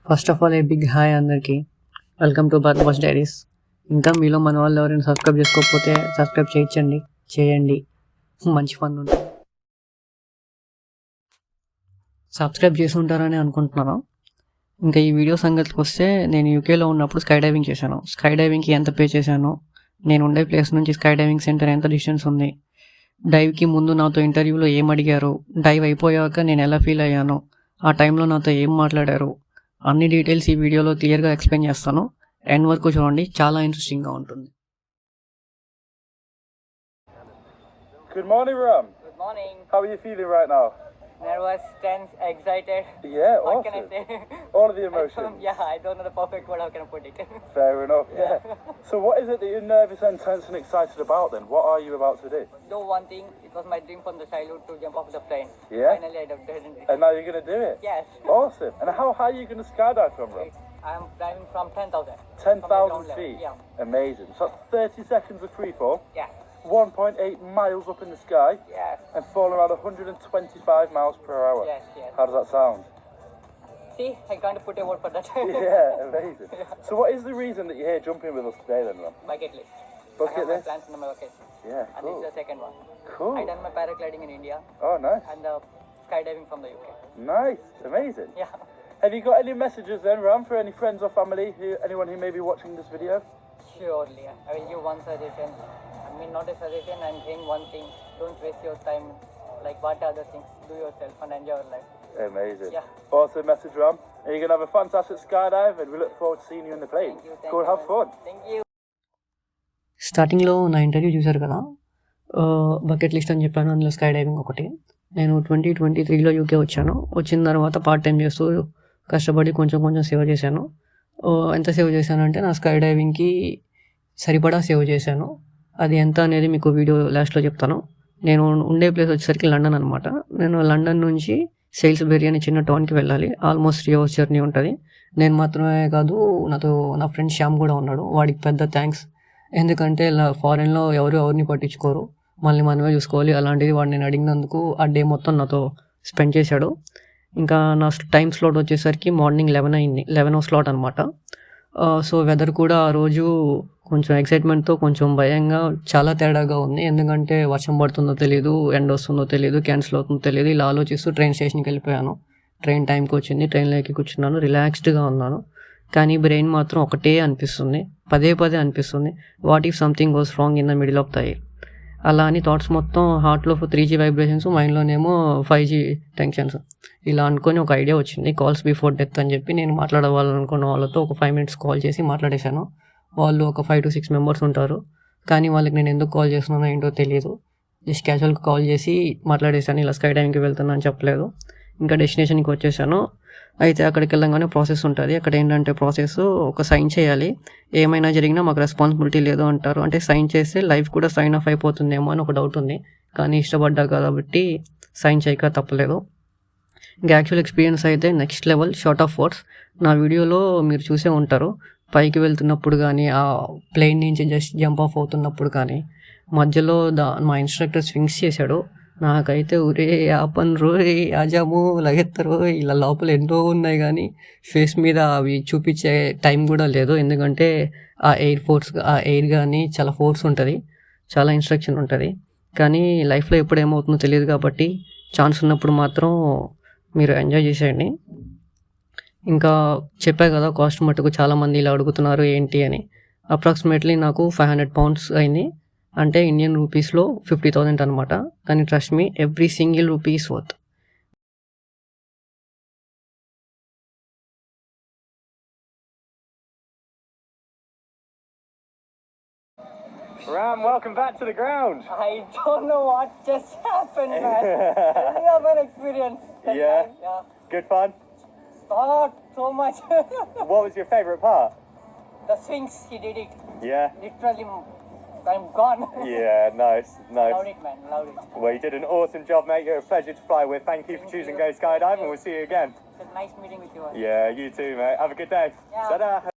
First of all a big hi అందరికీ. Welcome to boss diaries. ఇంకా మీలో మన వాళ్ళు ఎవరైనా సబ్స్క్రైబ్ చేసుకోకపోతే సబ్స్క్రైబ్ చేయండి, మంచి ఫన్ ఉంటుంది. సబ్స్క్రైబ్ చేసి ఉంటారని అనుకుంటున్నాను. ఇంకా ఈ వీడియో సంగతికి వస్తే, నేను యూకేలో ఉన్నప్పుడు స్కై డైవింగ్ చేశాను. స్కై డైవింగ్కి ఎంత పే చేశాను, నేను ఉండే ప్లేస్ నుంచి స్కై డైవింగ్ సెంటర్ ఎంత డిస్టెన్స్ ఉంది, డైవ్కి ముందు నాతో ఇంటర్వ్యూలో ఏం అడిగారు, డైవ్ అయిపోయాక నేను ఎలా ఫీల్ అయ్యాను, ఆ టైంలో నాతో ఏం మాట్లాడారు, అన్ని డీటెయిల్స్ ఈ వీడియోలో క్లియర్గా ఎక్స్ప్లెయిన్ చేస్తాను. ఎండ్ వరకు చూడండి, చాలా ఇంట్రెస్టింగ్గా ఉంటుంది. Good morning, Ram. Good morning. How are you feeling right now? Nervous, tense, excited. Yeah, What awesome. can I say? All of the emotions. I don't know the perfect word. How can I put it? Fair enough, yeah. So what is it that you're nervous and tense and excited about then? What are you about to do? Do one thing. It was my dream from the childhood to jump off the plane. Yeah? Finally, I did it. And now you're going to do it? Yes. Awesome. And how high are you going to skydive from, Ram? I'm diving from 10,000. 10,000 feet? Yeah. Amazing. So that's 30 seconds of free fall, Yeah. 1.8 miles up in the sky, Yes. and falling around 125 miles per hour. Yes. Yes. How does that sound? See, I can't put a word for that. Yeah, amazing. So what is the reason that you're here jumping with us today then, Ram? Bucket list. I Bucket have my list? plans in my bucket. Yeah, And this cool. is the second one. Cool. I done my paragliding in India Oh, nice. and skydiving from the UK. Nice. Amazing. Yeah. Have you got any messages then, Ram, for any friends or family, anyone who may be watching this video? Surely. I will give one suggestion. I mean, not a suggestion, I'm saying one thing. Don't waste your time like what other things. Do yourself and enjoy your life. Amazing. Yeah. Awesome message, Ram. And you're going to have a fantastic skydive, and we look forward to seeing you in the plane. Thank you. Go and have fun. Thank you. స్టార్టింగ్లో నా interview చూశారు కదా, bucket list అని చెప్పాను. అందులో sky diving ఒకటి. నేను 2023లో UK వచ్చాను. వచ్చిన తర్వాత పార్ట్ టైం చేస్తూ కష్టపడి కొంచెం సేవ్ చేశాను. ఎంత సేవ్ చేశాను అంటే, నా స్కై డైవింగ్కి సరిపడా సేవ్ చేశాను. అది ఎంత అనేది మీకు వీడియో లాస్ట్లో చెప్తాను. నేను ఉండే ప్లేస్ వచ్చేసరికి లండన్ అనమాట. నేను లండన్ నుంచి సెయిల్స్బెరీ అనే చిన్న టౌన్కి వెళ్ళాలి. ఆల్మోస్ట్ 3 hours జర్నీ ఉంటుంది. నేను మాత్రమే కాదు, నాతో నా ఫ్రెండ్ శ్యామ్ కూడా ఉన్నాడు. వాడికి పెద్ద థ్యాంక్స్. ఎందుకంటే ఫారెన్లో ఎవరిని పట్టించుకోరు, మళ్ళీ మనమే చూసుకోవాలి. అలాంటిది వాడు నేను అడిగినందుకు ఆ డే మొత్తం నాతో స్పెండ్ చేశాడు. ఇంకా నా టైం స్లాట్ వచ్చేసరికి మార్నింగ్ 11 అయింది. 11 స్లాట్ అనమాట. సో వెదర్ కూడా ఆ రోజు కొంచెం ఎక్సైట్మెంట్తో కొంచెం భయంగా చాలా తేడాగా ఉంది. ఎందుకంటే వర్షం పడుతుందో తెలియదు, ఎండ వస్తుందో తెలియదు, క్యాన్సిల్ అవుతుందో తెలియదు. ఇలా ఆలోచిస్తూ ట్రైన్ స్టేషన్కి వెళ్ళిపోయాను. ట్రైన్ టైంకి వచ్చింది. ట్రైన్లో ఎక్కి కూర్చున్నాను, రిలాక్స్డ్గా ఉన్నాను. కానీ బ్రెయిన్ మాత్రం ఒకటే అనిపిస్తుంది, పదే అనిపిస్తుంది, what if something goes wrong in the middle of the air. అలా అని థాట్స్ మొత్తం హార్ట్లో 3G వైబ్రేషన్స్, మైండ్లోనేమో 5G టెన్షన్స్. ఇలా అనుకొని ఒక ఐడియా వచ్చింది, కాల్స్ బిఫోర్ డెత్ అని చెప్పి. నేను మాట్లాడవాలనుకున్న వాళ్ళతో ఒక 5 minutes కాల్ చేసి మాట్లాడేశాను. వాళ్ళు ఒక 5 to 6 members ఉంటారు. కానీ వాళ్ళకి నేను ఎందుకు కాల్ చేస్తున్నానో ఏంటో తెలియదు. జస్ట్ క్యాజువల్గా కాల్ చేసి మాట్లాడేశాను. ఇలా స్కై డైవింగ్కి వెళ్తున్నా అని చెప్పలేదు. ఇంకా డెస్టినేషన్కి వచ్చేసాను. అయితే అక్కడికి వెళ్ళంగానే ప్రాసెస్ ఉంటుంది. అక్కడ ఏంటంటే ప్రాసెస్, ఒక సైన్ చేయాలి. ఏమైనా జరిగినా మాకు రెస్పాన్సిబిలిటీ లేదు అంటారు. అంటే సైన్ చేస్తే లైఫ్ కూడా సైన్ ఆఫ్ అయిపోతుందేమో అని ఒక డౌట్ ఉంది. కానీ ఇష్టపడ్డా కాబట్టి సైన్ చేయక తప్పలేదు. ఇంకా యాక్చువల్ ఎక్స్పీరియన్స్ అయితే next level, short of words. నా వీడియోలో మీరు చూసే ఉంటారు, పైకి వెళ్తున్నప్పుడు కానీ, ఆ ప్లేన్ నుంచి జస్ట్ జంప్ ఆఫ్ అవుతున్నప్పుడు కానీ, మధ్యలో మా ఇన్స్ట్రక్టర్ స్వింగ్స్ చేశాడు. నాకైతే ఒరే ఆపన్ రోయ్, ఆజాము లగెత్తరో, ఇలా లోపల ఎన్నో ఉన్నాయి కానీ ఫేస్ మీద అవి చూపించే టైం కూడా లేదు. ఎందుకంటే ఆ ఎయిర్ కానీ చాలా ఫోర్స్ ఉంటుంది, చాలా ఇన్స్ట్రక్షన్ ఉంటుంది. కానీ లైఫ్లో ఎప్పుడు ఏమవుతుందో తెలియదు కాబట్టి ఛాన్స్ ఉన్నప్పుడు మాత్రం మీరు ఎంజాయ్ చేసేయండి. ఇంకా చెప్పా కదా, కాస్ట్ మటుకు చాలామంది ఇలా అడుగుతున్నారు ఏంటి అని. అప్రాక్సిమేట్లీ నాకు 500 pounds అయింది. అంటే ఇండియన్ రూపీస్లో 50,000 అనమాట. కానీ trust me, every single rupee is worth. Ram, welcome back to the ground. I don't know what just happened, man. Tell me of an experience. Yeah. Yeah. Good fun. Thought so much. What was your favourite part? The swings, he did it. Yeah. Literally, I'm gone. Yeah, nice. Loved it, man. Loved it. Well, you did an awesome job, mate. You're a pleasure to fly with. Thank you for choosing Go Skydiving. We'll see you again. It's nice meeting with you. Yeah, you too, mate. Have a good day. Yeah. Ta-da.